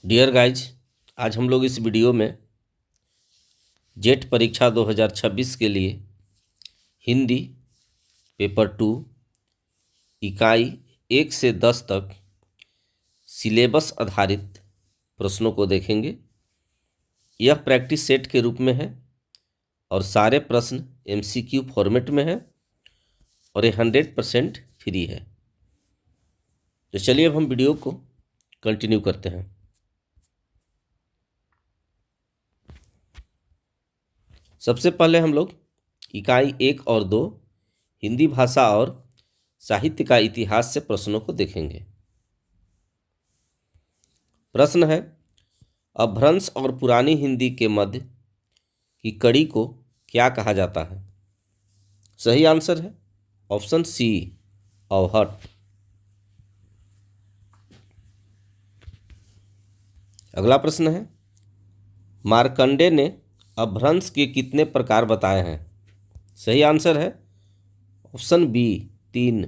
Dear guys, आज हम लोग इस वीडियो में जेट परीक्षा 2026 के लिए हिंदी पेपर 2 इकाई 1 से 10 तक सिलेबस आधारित प्रश्नों को देखेंगे। यह प्रैक्टिस सेट के रूप में है और सारे प्रश्न MCQ फॉर्मेट में है और ये 100% फ्री है। तो चलिए अब हम वीडियो को कंटिन्यू करते हैं। सबसे पहले हम लोग इकाई 1 और 2 हिंदी भाषा और साहित्य का इतिहास से प्रश्नों को देखेंगे। प्रश्न है, अपभ्रंश और पुरानी हिंदी के मध्य की कड़ी को क्या कहा जाता है? सही आंसर है ऑप्शन सी, अवहट। अगला प्रश्न है, मार्कंडे ने अपभ्रंश के कितने प्रकार बताए हैं? सही आंसर है ऑप्शन बी, 3।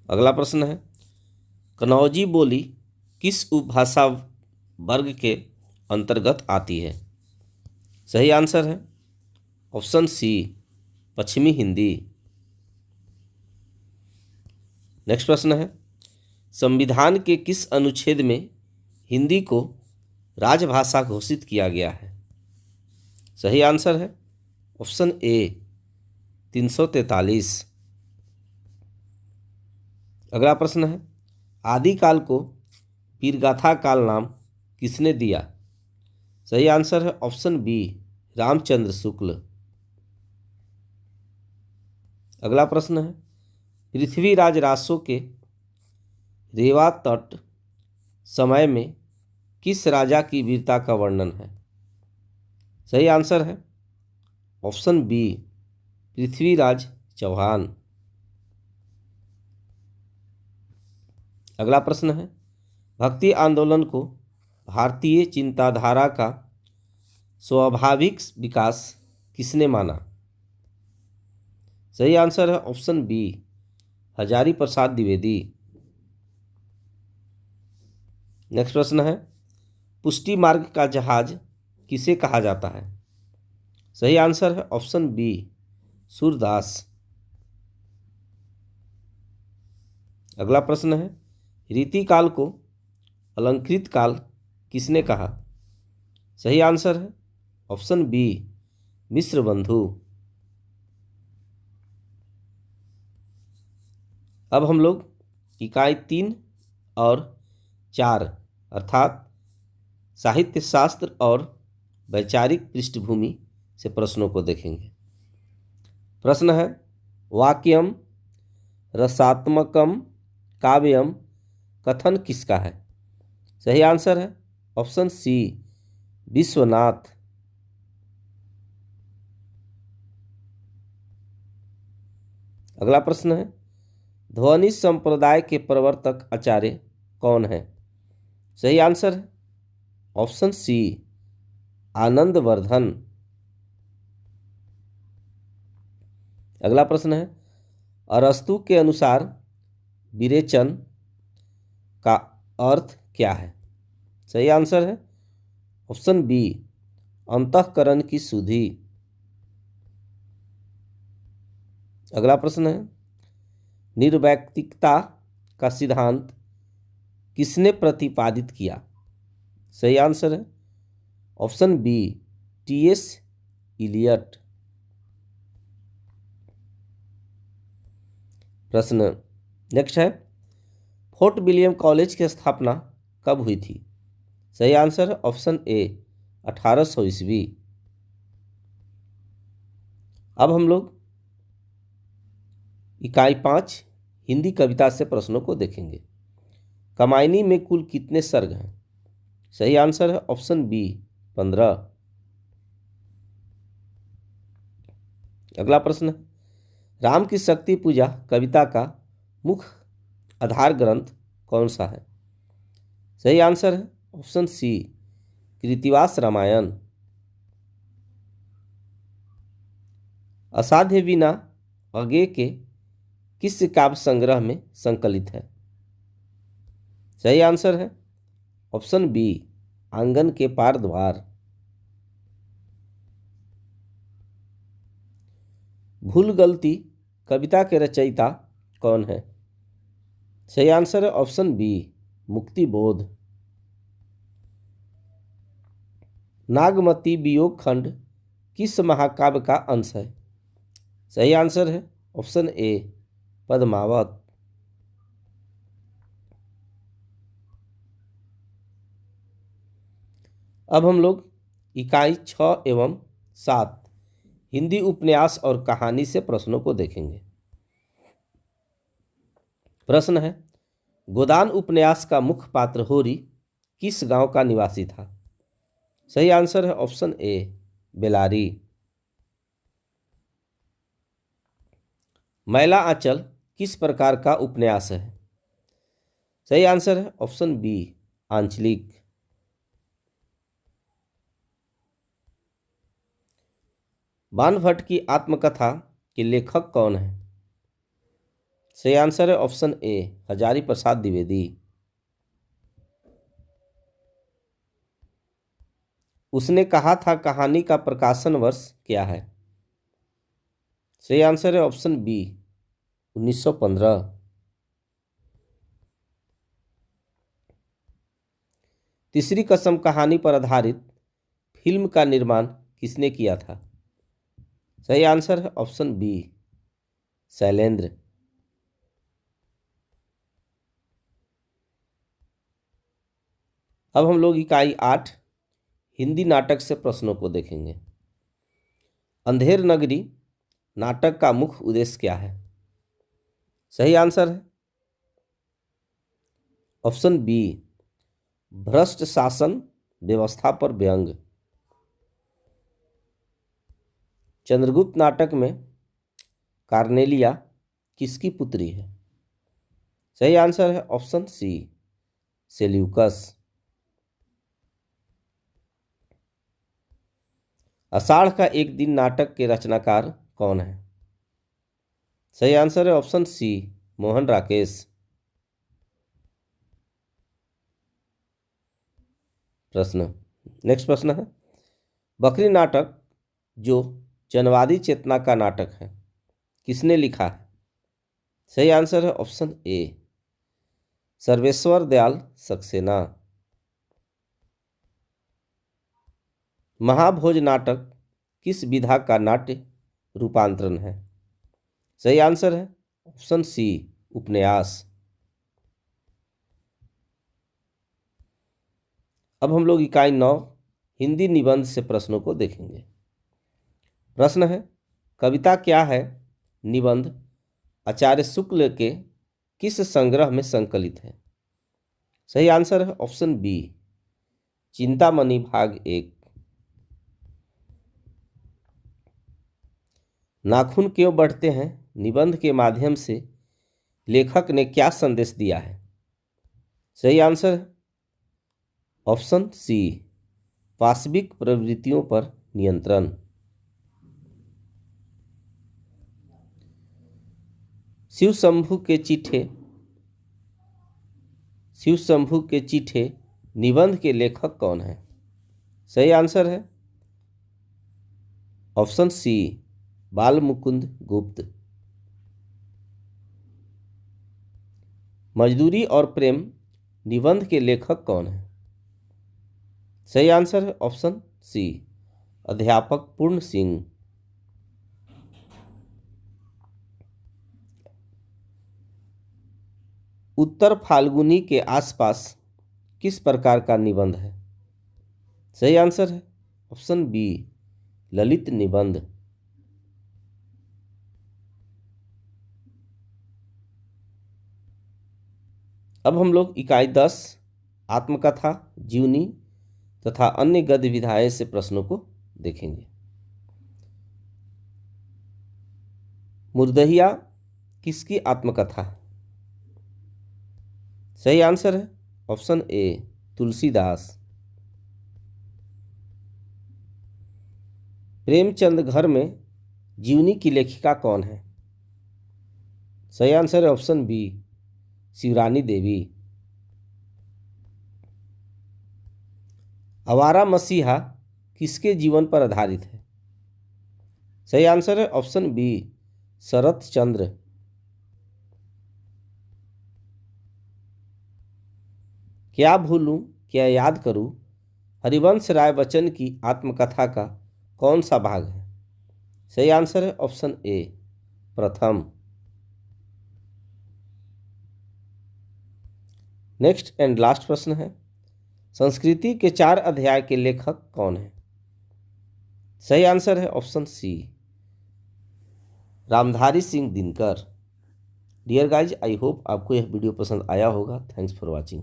अगला प्रश्न है, कन्नौजी बोली किस उपभाषा वर्ग के अंतर्गत आती है? सही आंसर है ऑप्शन सी, पश्चिमी हिंदी। नेक्स्ट प्रश्न है, संविधान के किस अनुच्छेद में हिंदी को राजभाषा घोषित किया गया है? सही आंसर है ऑप्शन ए, 343। अगला प्रश्न है, आदिकाल को वीरगाथा काल नाम किसने दिया? सही आंसर है ऑप्शन बी, रामचंद्र शुक्ल। अगला प्रश्न है, पृथ्वीराज रासो के रेवा तट समय में किस राजा की वीरता का वर्णन है? सही आंसर है ऑप्शन बी, पृथ्वीराज चौहान। अगला प्रश्न है, भक्ति आंदोलन को भारतीय चिंताधारा का स्वाभाविक विकास किसने माना? सही आंसर है option B, Hazari Prasad Dwivedi. Next प्रश्न है, पुष्टि मार्ग का जहाज किसे कहा जाता है? सही आंसर है ऑप्शन बी, सूरदास। अगला प्रश्न है, रीतिकाल को अलंकृत काल किसने कहा? सही आंसर है ऑप्शन बी, मिश्र बंधु। अब हम लोग इकाई 3 और 4 अर्थात साहित्य शास्त्र और वैचारिक पृष्ठभूमि से प्रश्नों को देखेंगे। प्रश्न है, वाक्यम रसात्मकम काव्यम कथन किसका है? सही आंसर है ऑप्शन सी, विश्वनाथ। अगला प्रश्न है, ध्वनि संप्रदाय के प्रवर्तक आचार्य कौन है? सही आंसर है ऑप्शन सी, आनंदवर्धन। अगला प्रश्न है, अरस्तु के अनुसार विरेचन का अर्थ क्या है? सही आंसर है ऑप्शन बी, अंतःकरण की शुद्धि। अगला प्रश्न है, निर्वैयक्तिकता का सिद्धांत किसने प्रतिपादित किया? सही आंसर है ऑप्शन बी, TS इलियट। प्रश्न नेक्स्ट है, फोर्ट विलियम कॉलेज की स्थापना कब हुई थी? सही आंसर है ऑप्शन ए, 1800 ईस्वी। अब हम लोग इकाई 5 हिंदी कविता से प्रश्नों को देखेंगे। कामायनी में कुल कितने सर्ग हैं? सही आंसर है ऑप्शन बी, 15। अगला प्रश्न है, राम की शक्ति पूजा कविता का मुख्य आधार ग्रंथ कौन सा है? सही आंसर है ऑप्शन सी, कृतिवास रामायण। असाध्य वीणा अज्ञे के किस काव्य संग्रह में संकलित है? सही आंसर है ऑप्शन बी, आंगन के पार द्वार। भूल गलती कविता के रचयिता कौन है? सही आंसर है ऑप्शन बी, मुक्ति बोध। नागमती वियोग खंड किस महाकाव्य का अंश है? सही आंसर है ऑप्शन ए, पद्मावत। अब हम लोग इकाई 6 एवं 7 हिंदी उपन्यास और कहानी से प्रश्नों को देखेंगे। प्रश्न है, गोदान उपन्यास का मुख्य पात्र होरी किस गांव का निवासी था? सही आंसर है ऑप्शन ए, बेलारी। मैला आंचल किस प्रकार का उपन्यास है? सही आंसर है ऑप्शन बी, आंचलिक। बाणभट्ट की आत्मकथा के लेखक कौन है? सही आंसर है ऑप्शन ए, हजारी प्रसाद द्विवेदी। उसने कहा था कहानी का प्रकाशन वर्ष क्या है? सही आंसर है ऑप्शन बी, 1915। तीसरी कसम कहानी पर आधारित फिल्म का निर्माण किसने किया था? सही आंसर है ऑप्शन बी, शैलेंद्र। अब हम लोग इकाई 8 हिंदी नाटक से प्रश्नों को देखेंगे। अंधेर नगरी नाटक का मुख्य उद्देश्य क्या है? सही आंसर है ऑप्शन बी, भ्रष्ट शासन व्यवस्था पर व्यंग। चंद्रगुप्त नाटक में कार्नेलिया किसकी पुत्री है? सही आंसर है ऑप्शन सी, सेल्यूकस। आषाढ़ का एक दिन नाटक के रचनाकार कौन है? सही आंसर है option C, Mohan Rakesh. Next प्रश्न है, बकरी नाटक जो जनवादी चेतना का नाटक है किसने लिखा है? सही आंसर है ऑप्शन ए, सर्वेश्वर दयाल सक्सेना। महाभोज नाटक किस विधा का नाट्य रूपांतरण है? सही आंसर है ऑप्शन सी, उपन्यास। अब हम लोग इकाई 9 हिंदी निबंध से प्रश्नों को देखेंगे। प्रश्न है, कविता क्या है निबंध आचार्य शुक्ल के किस संग्रह में संकलित है? सही आंसर है ऑप्शन बी, चिंतामणि भाग 1। नाखून क्यों बढ़ते हैं निबंध के माध्यम से लेखक ने क्या संदेश दिया है? सही आंसर है ऑप्शन सी, पाशविक प्रवृत्तियों पर नियंत्रण। शिव शंभू के चिट्ठे निबंध के लेखक कौन है? सही आंसर है ऑप्शन सी, बालमुकुंद गुप्त। मजदूरी और प्रेम निबंध के लेखक कौन है? सही आंसर है ऑप्शन सी, अध्यापक पूर्ण सिंह। उत्तर फाल्गुनी के आसपास किस प्रकार का निबंध है? सही आंसर है ऑप्शन बी, ललित निबंध। अब हम लोग इकाई 10 आत्मकथा, जीवनी तथा अन्य गद्य विधाएं से प्रश्नों को देखेंगे। मुर्दहिया किसकी आत्मकथा है? सही आंसर है ऑप्शन ए, तुलसीदास। प्रेमचंद घर में जीवनी की लेखिका कौन है? सही आंसर है ऑप्शन बी, शिवरानी देवी। आवारा मसीहा किसके जीवन पर आधारित है? सही आंसर है ऑप्शन बी, शरत चंद्र। क्या भूलूं क्या याद करूं हरिवंश राय बच्चन की आत्मकथा का कौन सा भाग है? सही आंसर है ऑप्शन ए, प्रथम। नेक्स्ट एंड लास्ट प्रश्न है, संस्कृति के 4 अध्याय के लेखक कौन है? सही आंसर है option C, Ramdhari Singh Dinkar. Dear guys, I hope आपको यह वीडियो पसंद आया होगा। Thanks for watching.